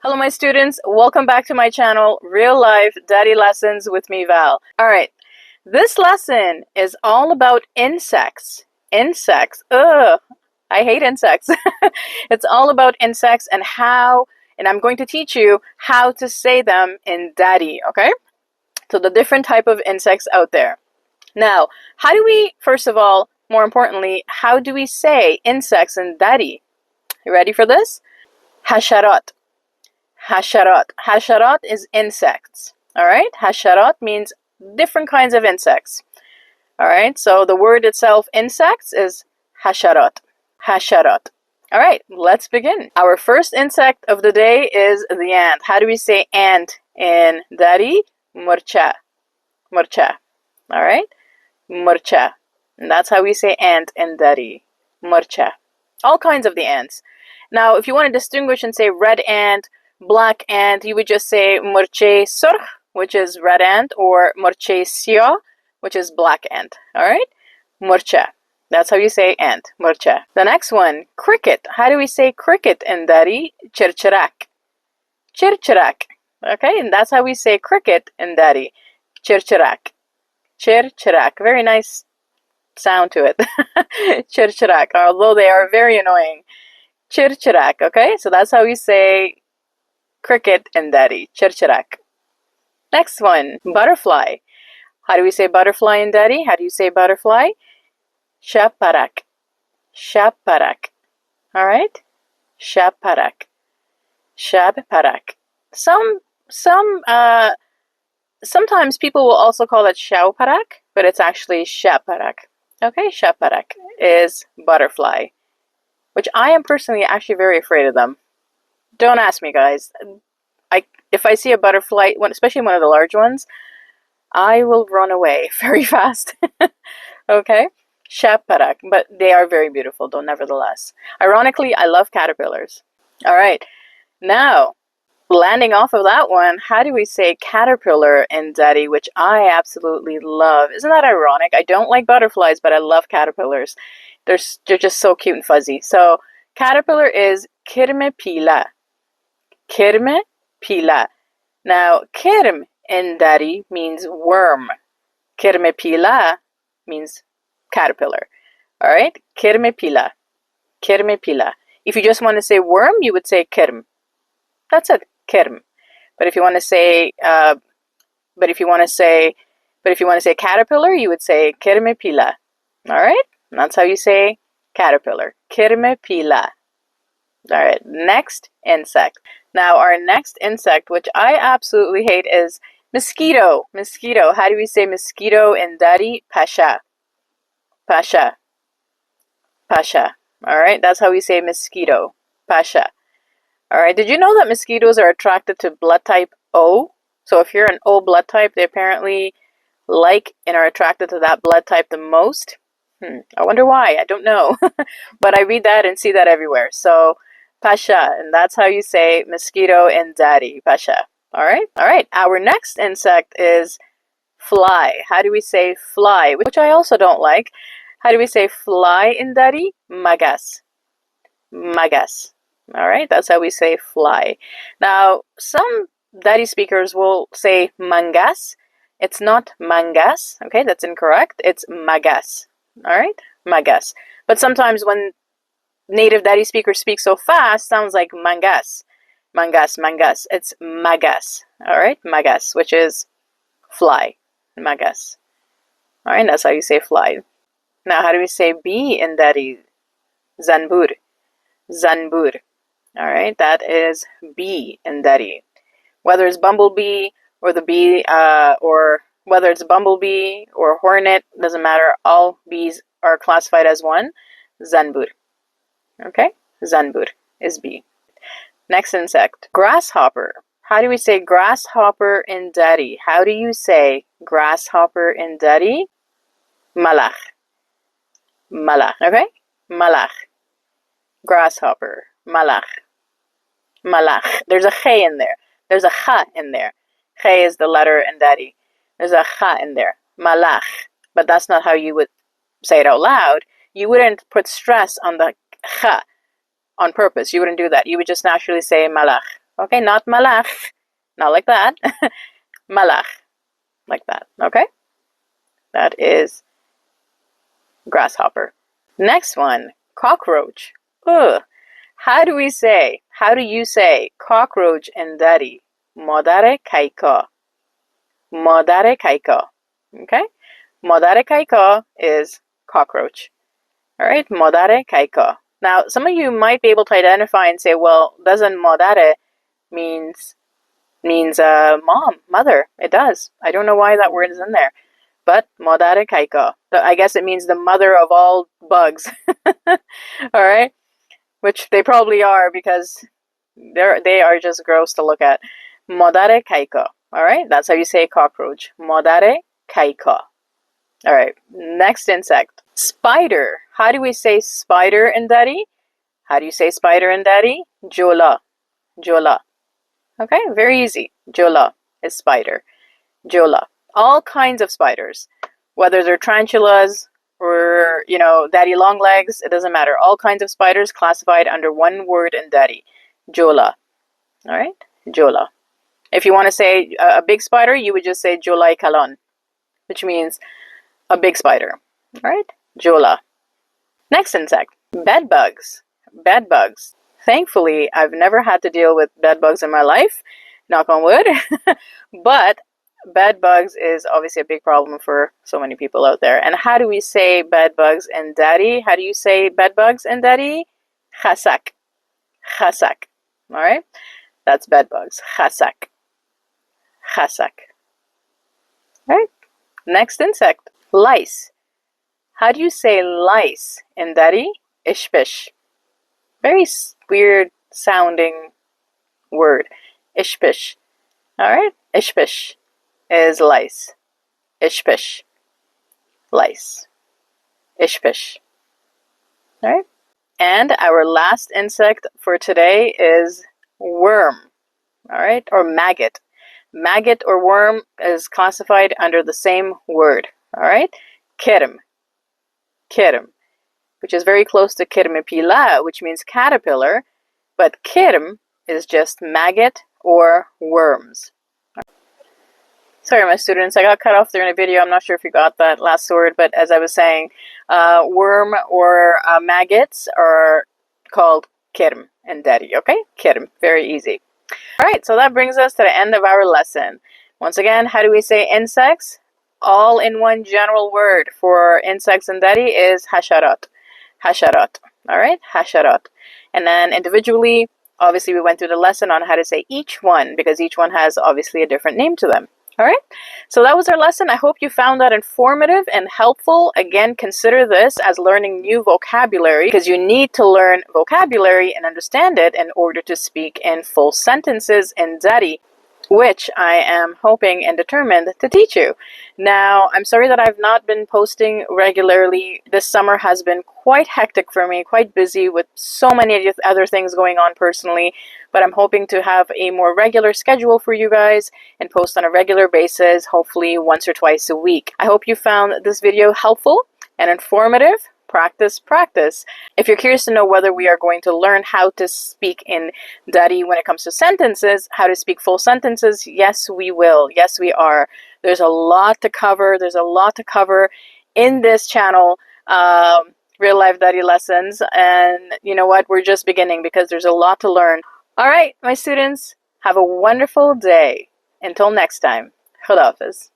Hello, my students. Welcome back to my channel, Real Life Daddy Lessons with me, Val. All right, this lesson is all about insects. Insects. Ugh, I hate insects. It's all about insects and I'm going to teach you how to say them in Dari, okay? So the different type of insects out there. Now, how do we, first of all, more importantly, how do we say insects in Dari? You ready for this? Hasharat. Hasharat. Hasharat is insects. Alright? Hasharat means different kinds of insects. Alright? So the word itself, insects, is hasharat. Hasharat. Alright, let's begin. Our first insect of the day is the ant. How do we say ant in Dari? Murcha. Murcha. Alright? Murcha. And that's how we say ant in Dari. Murcha. All kinds of the ants. Now, if you want to distinguish and say red ant, black ant, you would just say murche surh, which is red ant, or murche siyah, which is black ant. Alright? Murcha. That's how you say ant. Murcha. The next one, cricket. How do we say cricket in Dari? Chirchirak. Chirchirak. Okay, and that's how we say cricket in Dari. Chirchirak. Chirchirak. Very nice sound to it. Chirchirak, although they are very annoying. Chirchirak, okay? So that's how we say cricket in Dari. Chirchirak. Next one, butterfly. How do we say butterfly in Dari? How do you say butterfly? Shaparak. Shaparak. Alright? Shaparak. Shaparak. Sometimes people will also call it shauparak, but it's actually shaparak. Okay, shaparak is butterfly, which I am personally actually very afraid of them. Don't ask me, guys. If I see a butterfly, especially one of the large ones, I will run away very fast. Okay? Shaparak, but they are very beautiful, though, nevertheless. Ironically, I love caterpillars. Alright, now, landing off of that one, how do we say caterpillar in Dari, which I absolutely love? Isn't that ironic? I don't like butterflies, but I love caterpillars. They're just so cute and fuzzy. So, caterpillar is kirme pila. Kirme pila. Now, kirm in Dari means worm. Kirme pila means caterpillar. Alright? Kirme pila. Kirme pila. If you just want to say worm, you would say kirm. That's it. Kirm. But if you want to say caterpillar, you would say kirme pila. Alright? That's how you say caterpillar. Kirme pila. Alright, next insect. Now, our next insect, which I absolutely hate, is mosquito. Mosquito. How do we say mosquito in Dari? Pasha. Pasha. Pasha. Alright, that's how we say mosquito. Pasha. Alright, did you know that mosquitoes are attracted to blood type O? So if you're an O blood type, they apparently like and are attracted to that blood type the most. I wonder why. I don't know. But I read that and see that everywhere. So, Pasha, and that's how you say mosquito in Dari. Pasha. Alright? Alright, our next insect is fly. How do we say fly? Which I also don't like. How do we say fly in Dari? Magas. Magas. Alright, that's how we say fly. Now, some Dari speakers will say mangas. It's not mangas, okay, that's incorrect. It's magas. Alright, magas. But sometimes when native Dari speakers speak so fast, sounds like mangas. Mangas, mangas. It's magas. Alright, magas, which is fly. Magas. Alright, that's how you say fly. Now, how do we say bee in Dari? Zanbur. Zanbur. Alright, that is bee in Dari. Whether it's bumblebee or the bee, or whether it's bumblebee or hornet, doesn't matter. All bees are classified as one. Zanbur. Okay? Zanbur is bee. Next insect. Grasshopper. How do we say grasshopper in Dari? How do you say grasshopper in Dari? Malach. Malach. Okay? Malach. Grasshopper. Malach. Malach. There's a khay in there. There's a kha in there. Khay is the letter in Dari. There's a kha in there. Malach. But that's not how you would say it out loud. You wouldn't put stress on the kha on purpose. You wouldn't do that. You would just naturally say malach. Okay, not malach, not like that. Malach, like that. Okay, that is grasshopper. Next one, cockroach. Ugh. How do you say cockroach in Dari? Modare kaiko. Modare kaiko. Okay? Modare kaiko is cockroach. Alright, modare kaiko. Now, some of you might be able to identify and say, well, doesn't modare means mom, mother? It does. I don't know why that word is in there. But modare kaiko. I guess it means the mother of all bugs. Alright? Which they probably are because they are just gross to look at. Modare kaiko. Alright? That's how you say cockroach. Modare kaiko. Alright, next insect. Spider. How do we say spider in Dari? How do you say spider in Dari? Jola. Jola. Okay, very easy. Jola is spider. Jola. All kinds of spiders. Whether they're tarantulas or, daddy long legs, it doesn't matter. All kinds of spiders classified under one word in Dari. Jola. Alright? Jola. If you want to say a big spider, you would just say Jolai kalon, which means a big spider. Alright? Jola. Next insect. Bed bugs. Bed bugs. Thankfully, I've never had to deal with bed bugs in my life. Knock on wood. But bed bugs is obviously a big problem for so many people out there. And how do we say bed bugs in Dari? How do you say bed bugs in Dari? Khasak. Khasak. Alright? That's bed bugs. Khasak. Khasak. Alright? Next insect. Lice. How do you say lice in Dari? Ishpish. Very weird sounding word. Ishpish. Alright? Ishpish is lice. Ishpish. Lice. Ishpish. Alright? And our last insect for today is worm. Alright? Or maggot. Maggot or worm is classified under the same word. Alright? Kerm. Kerm. Which is very close to kirmipila, which means caterpillar. But kirm is just maggot or worms. Sorry, my students, I got cut off there in a video. I'm not sure if you got that last word, but as I was saying, worm or maggots are called kirm in Dari, okay? Kirm, very easy. All right, so that brings us to the end of our lesson. Once again, how do we say insects? All in one general word for insects in Dari is hasharat. Hasharat, all right? Hasharat. And then individually, obviously we went through the lesson on how to say each one because each one has obviously a different name to them. All right, so that was our lesson. I hope you found that informative and helpful. Again, consider this as learning new vocabulary because you need to learn vocabulary and understand it in order to speak in full sentences in Dari, which I am hoping and determined to teach you. Now, I'm sorry that I've not been posting regularly. This summer has been quite hectic for me, quite busy with so many other things going on personally, but I'm hoping to have a more regular schedule for you guys and post on a regular basis, hopefully once or twice a week. I hope you found this video helpful and informative. Practice, practice. If you're curious to know whether we are going to learn how to speak in Dari when it comes to sentences, how to speak full sentences, yes, we will. Yes, we are. There's a lot to cover. There's a lot to cover in this channel, Real Life Dari Lessons. And you know what? We're just beginning because there's a lot to learn. All right, my students, have a wonderful day. Until next time. Khuda Hafiz.